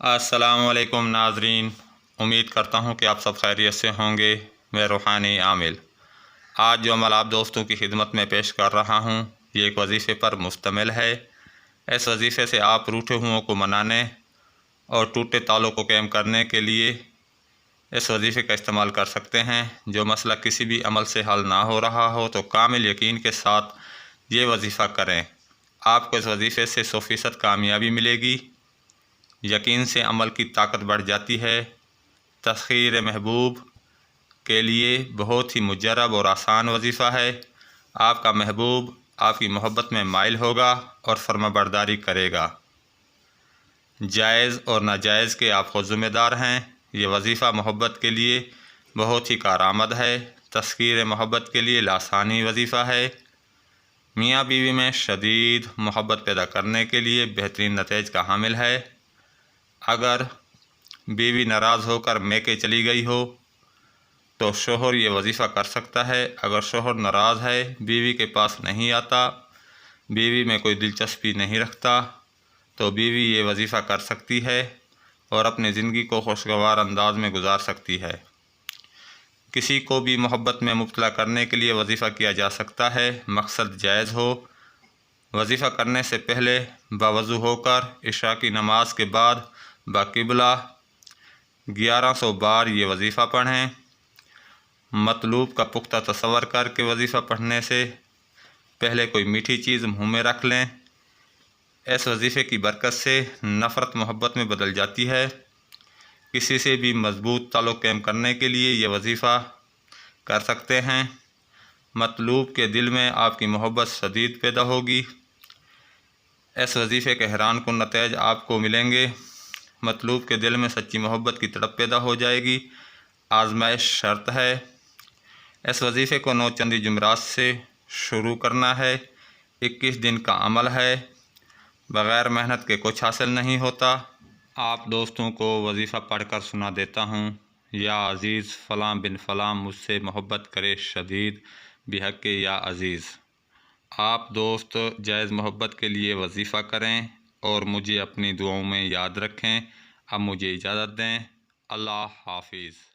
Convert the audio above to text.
السلام علیکم ناظرین، امید کرتا ہوں کہ آپ سب خیریت سے ہوں گے۔ میں روحانی عامل آج جو عمل آپ دوستوں کی خدمت میں پیش کر رہا ہوں یہ ایک وظیفے پر مشتمل ہے۔ اس وظیفے سے آپ روٹھے ہوئوں کو منانے اور ٹوٹے تالوں کو قائم کرنے کے لیے اس وظیفے کا استعمال کر سکتے ہیں۔ جو مسئلہ کسی بھی عمل سے حل نہ ہو رہا ہو تو کامل یقین کے ساتھ یہ وظیفہ کریں، آپ کو اس وظیفے سے 100% کامیابی ملے گی۔ یقین سے عمل کی طاقت بڑھ جاتی ہے۔ تسخیر محبوب کے لیے بہت ہی مجرب اور آسان وظیفہ ہے۔ آپ کا محبوب آپ کی محبت میں مائل ہوگا اور فرما برداری کرے گا۔ جائز اور ناجائز کے آپ خود ذمہ دار ہیں۔ یہ وظیفہ محبت کے لیے بہت ہی کارآمد ہے۔ تسخیر محبت کے لیے لاسانی وظیفہ ہے۔ میاں بیوی میں شدید محبت پیدا کرنے کے لیے بہترین نتائج کا حامل ہے۔ اگر بیوی ناراض ہو کر میکے چلی گئی ہو تو شوہر یہ وظیفہ کر سکتا ہے۔ اگر شوہر ناراض ہے، بیوی کے پاس نہیں آتا، بیوی میں کوئی دلچسپی نہیں رکھتا تو بیوی یہ وظیفہ کر سکتی ہے اور اپنی زندگی کو خوشگوار انداز میں گزار سکتی ہے۔ کسی کو بھی محبت میں مبتلا کرنے کے لیے وظیفہ کیا جا سکتا ہے، مقصد جائز ہو۔ وظیفہ کرنے سے پہلے باوضو ہو کر عشاء کی نماز کے بعد باقبلہ 1100 بار یہ وظیفہ پڑھیں۔ مطلوب کا پختہ تصور کر کے وظیفہ پڑھنے سے پہلے کوئی میٹھی چیز منہ میں رکھ لیں۔ اس وظیفے کی برکت سے نفرت محبت میں بدل جاتی ہے۔ کسی سے بھی مضبوط تعلق قائم کرنے کے لیے یہ وظیفہ کر سکتے ہیں۔ مطلوب کے دل میں آپ کی محبت شدید پیدا ہوگی۔ اس وظیفے کے حیران کن نتائج آپ کو ملیں گے۔ مطلوب کے دل میں سچی محبت کی تڑپ پیدا ہو جائے گی۔ آزمائش شرط ہے۔ اس وظیفے کو 9 چندی جمعرات سے شروع کرنا ہے۔ 21 دن کا عمل ہے۔ بغیر محنت کے کچھ حاصل نہیں ہوتا۔ آپ دوستوں کو وظیفہ پڑھ کر سنا دیتا ہوں۔ یا عزیز فلاں بن فلاں مجھ سے محبت کرے شدید بحق یا عزیز۔ آپ دوست جائز محبت کے لیے وظیفہ کریں اور مجھے اپنی دعاؤں میں یاد رکھیں۔ اب مجھے اجازت دیں۔ اللہ حافظ۔